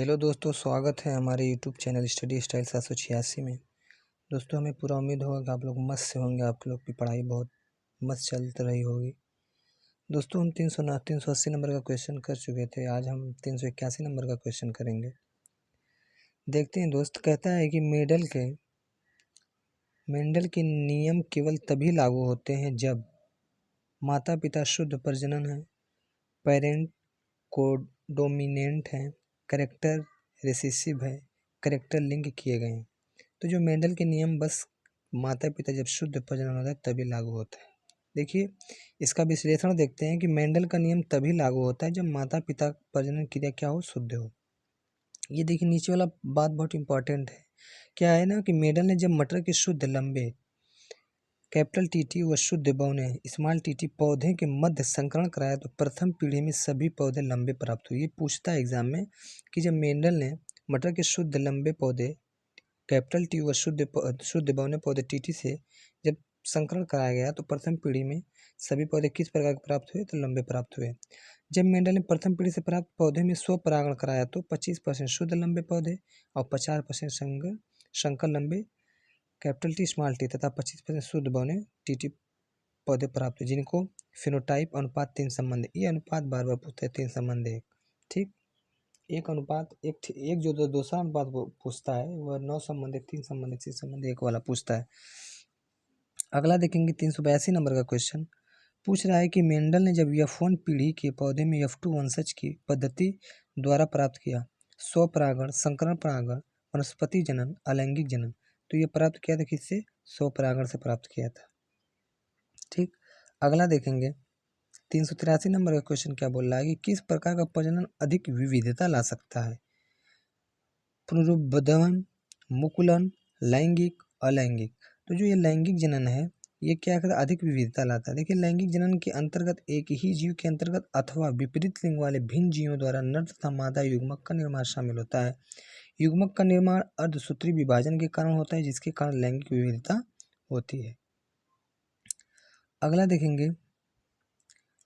Hello दोस्तों, स्वागत है हमारे यूट्यूब चैनल स्टडी स्टाइल 786 में। दोस्तों, हमें पूरा उम्मीद होगा कि आप लोग मस्त से होंगे, आप लोग की पढ़ाई बहुत मस्त चल रही होगी। दोस्तों, हम 380 नंबर का क्वेश्चन कर चुके थे। आज हम 381 नंबर का क्वेश्चन करेंगे। देखते हैं दोस्त, कहता है कि मेंडल के नियम केवल तभी लागू होते हैं जब माता पिता शुद्ध प्रजनन है, पेरेंट कोडोमिनेंट है, कैरेक्टर रिसेसिव है, कैरेक्टर लिंक किए गए हैं। तो जो मेंडल के नियम बस माता पिता जब शुद्ध प्रजनन होता है तभी लागू होता है। देखिए, इसका विश्लेषण देखते हैं कि मेंडल का नियम तभी लागू होता है जब माता पिता प्रजनन क्रिया क्या हो, शुद्ध हो। ये देखिए, नीचे वाला बात बहुत इंपॉर्टेंट है। क्या है ना कि मेंडल ने जब मटर के शुद्ध लंबे कैपिटल टीटी व शुद्ध बौने स्मॉल टीटी पौधे के मध्य संकरण कराया तो प्रथम पीढ़ी में सभी पौधे लंबे प्राप्त हुए। ये पूछता है एग्जाम में कि जब मेंडल ने मटर के शुद्ध लंबे पौधे कैपिटल टी व शुद्ध बौने पौधे टीटी से जब संकरण कराया गया तो प्रथम पीढ़ी में सभी पौधे किस प्रकार के प्राप्त हुए, तो लंबे प्राप्त हुए। जब मेंडल ने प्रथम पीढ़ी से प्राप्त पौधे में स्वपरागण कराया तो 25% शुद्ध लंबे पौधे और 50% संकर लंबे कैपिटल टी स्मॉल टी तथा 25% शुद्ध बौने टीटी पौधे प्राप्त हुए, जिनको फिनोटाइप अनुपात 3 संबंध। ये अनुपात बार बार पूछते हैं, 3 संबंध एक, ठीक। एक अनुपात एक जो दूसरा अनुपात पूछता है वह 9 संबंधित, 3 संबंधित, 6 संबंधित एक वाला पूछता है। अगला देखेंगे 382 नंबर का क्वेश्चन पूछ रहा है कि मेंडल ने जब F1 पीढ़ी के पौधे में F2 वंशज की पद्धति द्वारा प्राप्त किया स्वपरागण, संकरण परागण, वनस्पति जनन, अलैंगिक जनन, तो ये प्राप्त किया था किससे? स्वपरागण से प्राप्त किया था, ठीक। अगला देखेंगे 383 नंबर का क्वेश्चन क्या बोल रहा है कि किस प्रकार का प्रजनन अधिक विविधता ला सकता है? पुनरुत्पादन, मुकुलन, लैंगिक, अलैंगिक। तो जो ये लैंगिक जनन है ये क्या करता है? अधिक विविधता लाता है। देखिए, लैंगिक जनन के अंतर्गत एक ही जीव के अंतर्गत अथवा विपरीत लिंग वाले भिन्न जीवों द्वारा नर तथा मादा युग्मक का निर्माण शामिल होता है। युग्मक का निर्माण अर्धसूत्री विभाजन के कारण होता है, जिसके कारण लैंगिक विविधता होती है। अगला देखेंगे,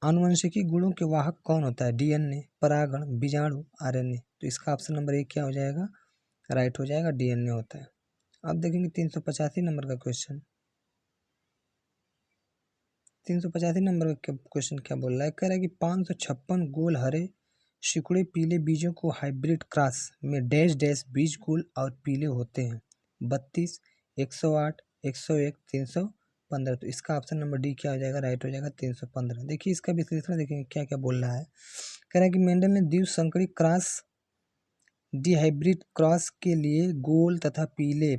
आनुवंशिकी गुणों के वाहक कौन होता है? डीएनए, परागण, बीजाणु, आरएनए। तो इसका ऑप्शन नंबर 1 क्या हो जाएगा? राइट हो जाएगा, डीएनए होता है। अब देखेंगे 385 नंबर का क्वेश्चन। 385 नंबर का क्वेश्चन क्या बोल रहा है? कह रहा है कि 556 गोल हरे सिकुड़े पीले बीजों को हाइब्रिड क्रॉस में डैश डैश बीज गोल और पीले होते हैं। 32, 108, 101, 315। तो इसका ऑप्शन नंबर डी क्या हो जाएगा? राइट हो जाएगा, 315। देखिए, इसका विश्लेषण देखेंगे क्या क्या बोल रहा है। कह रहा है कि मेंडल ने द्विसंकरी क्रॉस डिहाइब्रिड क्रॉस के लिए गोल तथा पीले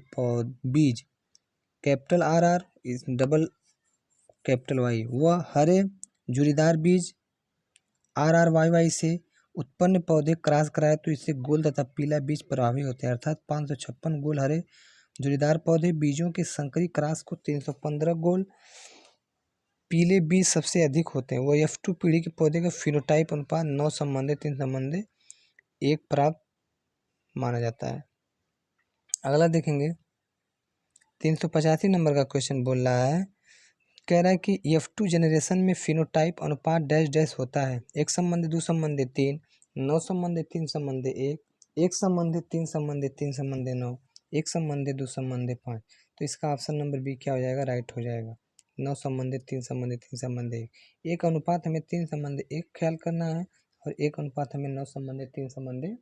बीज capital R R double capital Y व हरे जुरीदार bees are R Y Y से उत्पन्न पौधे क्रॉस कराए तो इससे गोल तथा पीला बीज प्रभावी होते हैं। अर्थात 556 गोल हरे जुरीदार पौधे बीजों के संकरी क्रॉस को 315 गोल पीले बीज सबसे अधिक होते हैं। वो F2 पीढ़ी के पौधे का फिनोटाइप अनुपात 9 संबंधे 3 संबंधे 1 प्राप्त माना जाता है। अगला देखेंगे 385 नंबर का क्वेश्चन बोल रहा है, कह रहा है कि F2 जनरेशन में फिनोटाइप अनुपात डैश डैश होता है। 1 संबंधी 2 संबंधी 3, 9 संबंधी 3 संबंधी 1, 1 संबंधी 3 संबंधी 3 संबंधी 9, 1 संबंधी 2 संबंधी 5। तो इसका ऑप्शन नंबर बी क्या हो जाएगा? राइट हो जाएगा, 9 संबंधी 3 संबंधी 3 संबंधी 1। एक अनुपात हमें 3 संबंधी 1 ख्याल करना है और एक अनुपात हमें 9 संबंधी 3 संबंधी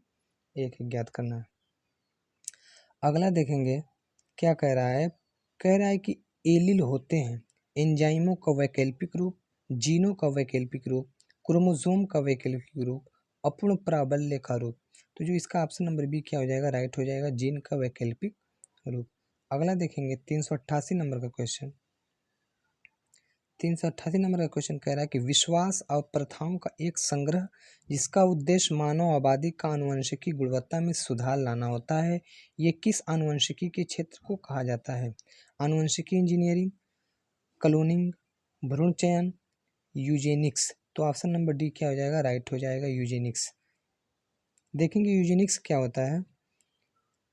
1 ज्ञात करना है। अगला देखेंगे क्या कह रहा है। कह रहा है कि एलील होते हैं एंजाइमों का वैकल्पिक रूप, जीनों का वैकल्पिक रूप, क्रोमोसोम का वैकल्पिक रूप, अपूर्ण प्राबल्य का रूप। तो जो इसका ऑप्शन नंबर बी क्या हो जाएगा? राइट हो जाएगा, जीन का वैकल्पिक रूप। अगला देखेंगे 388 नंबर का क्वेश्चन। 388 नंबर का क्वेश्चन कह रहा है कि विश्वास और प्रथाओं का एक संग्रह जिसका उद्देश्य मानव आबादी का आनुवंशिकी गुणवत्ता में सुधार लाना होता है, ये किस आनुवंशिकी के क्षेत्र को कहा जाता है? आनुवंशिकी इंजीनियरिंग, क्लोनिंग, भ्रूण चयन, यूजेनिक्स। तो ऑप्शन नंबर डी क्या हो जाएगा? राइट हो जाएगा, यूजेनिक्स। देखेंगे यूजेनिक्स क्या होता है।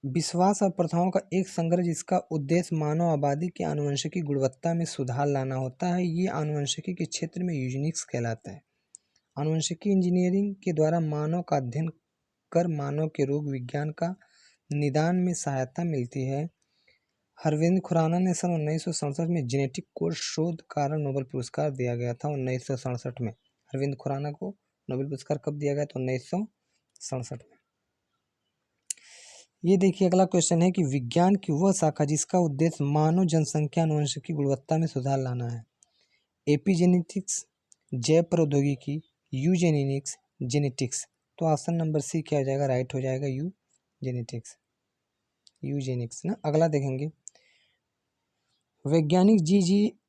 विश्वास और प्रथाओं का एक संग्रह जिसका उद्देश्य मानव आबादी की आनुवंशिकी गुणवत्ता में सुधार लाना होता है, ये आनुवंशिकी के क्षेत्र में यूजेनिक्स कहलाता है। आनुवंशिकी इंजीनियरिंग के द्वारा मानव का अध्ययन कर मानव के रोग विज्ञान का निदान में सहायता मिलती है। अरविंद खुराना ने सन 1967 में जेनेटिक कोड शोध कारण नोबेल पुरस्कार दिया गया था। 1967 में अरविंद खुराना को नोबेल पुरस्कार कब दिया गया? तो 1967 में। ये देखिए अगला क्वेश्चन है कि विज्ञान की वह शाखा जिसका उद्देश्य मानव जनसंख्या अनुवंशिक की गुणवत्ता में सुधार लाना है। एपिजेनेटिक्स, जैव प्रौद्योगिकी, यूजेनिक्स, जेनेटिक्स। तो ऑप्शन नंबर सी क्या हो जाएगा? राइट हो जाएगा यूजेनेटिक्स, यूजेनिक्स ना। अगला देखेंगे, वैज्ञानिक जी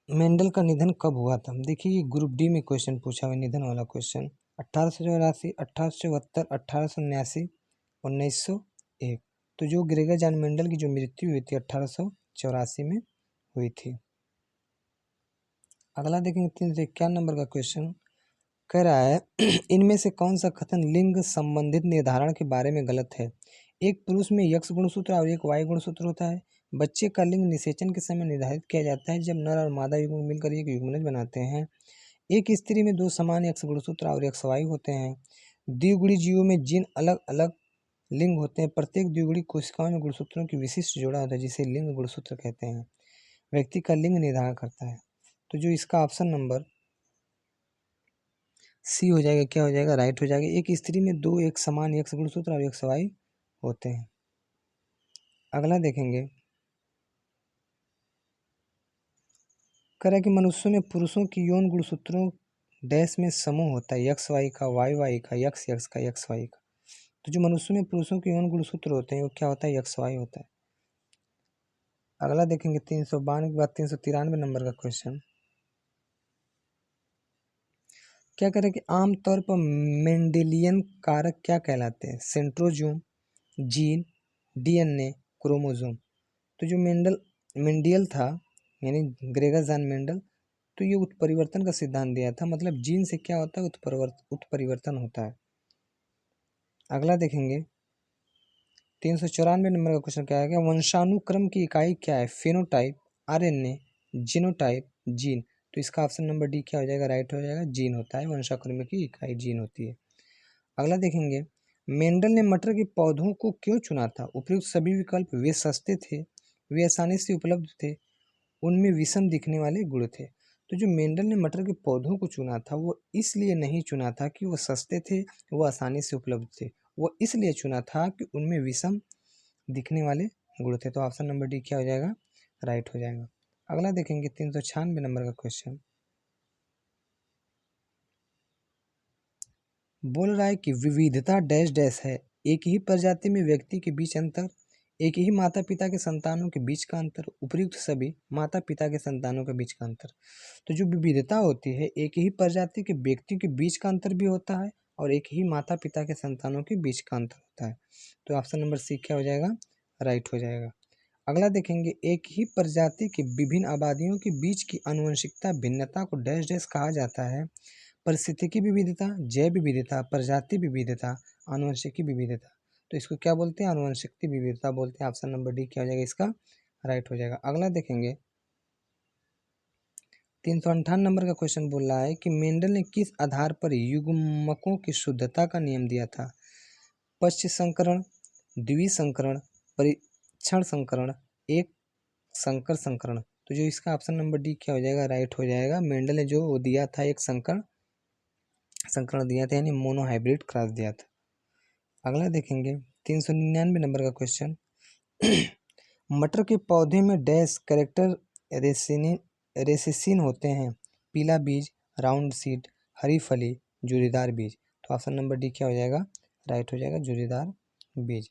मेंडल का निधन कब हुआ था? देखिए ये ग्रुप डी में क्वेश्चन पूछा हुआ, निधन वाला क्वेश्चन। 1884, 1874, 1879, 1901। तो जो ग्रेगर जॉन मेंडल की जो मृत्यु हुई थी 1884 में हुई थी। अगला देखेंगे 351 नंबर का क्वेश्चन कह रहा है इनमें से कौन सा कथन लिंग संबंधित निर्धारण के बारे में गलत है? एक पुरुष में यक्ष गुणसूत्र और एक वाई गुणसूत्र होता है। बच्चे का लिंग निषेचन के समय निर्धारित किया जाता है जब नर और मादा युग्म मिलकर एक युग्मनज बनाते हैं। एक स्त्री में दो समान यक्ष गुणसूत्र और एक वाई होते हैं। द्विगुणी जीवों में जिन अलग अलग लिंग होते हैं, प्रत्येक द्विगुणी कोशिकाओं में गुणसूत्रों की विशिष्ट जोड़ा होता है जिसे लिंग गुणसूत्र कहते हैं। व्यक्ति का लिंग निर्धारण करता है। तो जो इसका ऑप्शन नंबर सी हो जाएगा, क्या हो जाएगा? राइट हो जाएगा। एक स्त्री में दो एक समान यक्ष गुणसूत्र और एक वाई होते हैं। अगला देखेंगे, कह रहा है कि मनुष्यों में पुरुषों की यौन गुणसूत्रों डैश में समूह होता है, यक्स वाई का, वाई वाई का, यक्स यक्स का, यक्स वाई का। तो जो मनुष्यों में पुरुषों के यौन गुणसूत्र होते हैं वो क्या होता है? यक्स वाई होता है। अगला देखेंगे 352 के बाद 393 नंबर का क्वेश्चन क्या करें कि आमतौर पर मेंडेलियन कारक क्या कहलाते हैं? Centrosome, gene, DNA, chromosome. तो जो मेंडियल था यानी ग्रेगर जॉन मेंडल, तो ये उत्परिवर्तन का सिद्धांत दिया था, मतलब जीन से क्या होता है? उत्परिवर्तन होता है। अगला देखेंगे 394 नंबर का क्वेश्चन क्या है? वंशानुक्रम की इकाई क्या है? Phenotype, RNA, genotype, gene. तो इसका ऑप्शन नंबर डी क्या हो जाएगा? राइट हो जाएगा, जीन होता है। वंशानुक्रम की इकाई जीन होती है। अगला देखेंगे, मेंडल ने मटर के पौधों को क्यों चुना था? उपयुक्त सभी विकल्प, वे सस्ते थे, वे आसानी से उपलब्ध थे, उनमें विषम दिखने वाले गुण थे। तो जो मेंडल ने मटर के पौधों को चुना था वो इसलिए नहीं चुना था कि वो सस्ते थे, वो आसानी से उपलब्ध थे, वो इसलिए चुना था कि उनमें विषम दिखने वाले गुण थे। तो ऑप्शन नंबर डी क्या हो जाएगा? राइट हो जाएगा। अगला देखेंगे 396 नंबर का क्वेश्चन बोल रहा है कि विविधता डैश डैश है। एक ही प्रजाति में व्यक्ति के बीच अंतर, एक ही माता पिता के संतानों के बीच का अंतर, उपयुक्त सभी माता पिता के संतानों के बीच का अंतर। तो जो विविधता होती है, एक ही प्रजाति के व्यक्तियों के बीच का अंतर भी होता है और एक ही माता पिता के संतानों के बीच का अंतर होता है। तो ऑप्शन नंबर सी क्या हो जाएगा? राइट हो जाएगा। अगला देखेंगे, एक ही प्रजाति के विभिन्न आबादियों के बीच की आनुवंशिकता भिन्नता को डैश डैश कहा जाता है। परिस्थितिकी विविधता, जैव विविधता, प्रजाति विविधता, आनुवंशिकी विविधता। तो इसको क्या बोलते हैं? आनुवंशिक विविधता बोलते हैं। ऑप्शन नंबर डी क्या हो जाएगा? इसका राइट हो जाएगा। अगला देखेंगे 358 नंबर का क्वेश्चन बोल रहा है कि मेंडल ने किस आधार पर युग्मकों की शुद्धता का नियम दिया था? पश्च संकरण, द्विसंकरण, परीक्षण संकरण, एक संकर संकरण। तो जो इसका ऑप्शन नंबर डी क्या हो जाएगा? राइट हो जाएगा। मेंडल ने जो दिया था एक संकरण दिया था, यानी मोनोहाइब्रिड क्रॉस दिया था। अगला देखेंगे 399 नंबर का क्वेश्चन मटर के पौधे में डैश कैरेक्टर रेसिसिन होते हैं? पीला बीज, राउंड सीड, हरी फली, जूरीदार बीज। तो ऑप्शन नंबर डी क्या हो जाएगा? राइट हो जाएगा, जूरीदार बीज।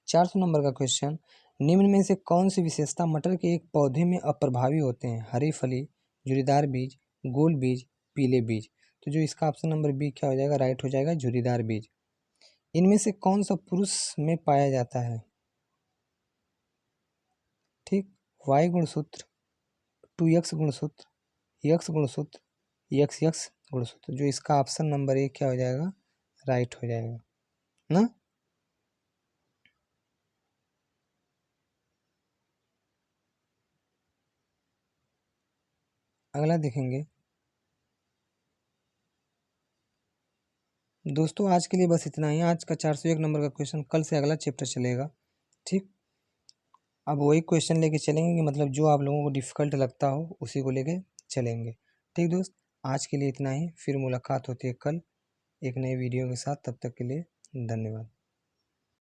400 नंबर का क्वेश्चन, निम्न में से कौन सी विशेषता मटर के एक पौधे में अप्रभावी होते हैं? हरी फली, झुरीदार बीज, गोल बीज, पीले बीज। तो जो इसका ऑप्शन नंबर बी क्या हो जाएगा? राइट हो जाएगा, झुरीदार बीज। इनमें से कौन सा पुरुष में पाया जाता है? ठीक, वाई गुणसूत्र, टू एक्स गुणसूत्र, यक्स गुणसूत्र, यक्स यक्स गुणसूत्र। जो इसका ऑप्शन नंबर ए क्या हो जाएगा? राइट हो जाएगा ना। अगला देखेंगे दोस्तों आज के लिए बस इतना ही। आज का 401 नंबर का क्वेश्चन, कल से अगला चैप्टर चलेगा। ठीक, अब वही क्वेश्चन लेके चलेंगे कि मतलब जो आप लोगों को डिफ़िकल्ट लगता हो उसी को लेके चलेंगे। ठीक दोस्त, आज के लिए इतना ही, फिर मुलाकात होती है कल एक नई वीडियो के साथ। तब तक के लिए धन्यवाद।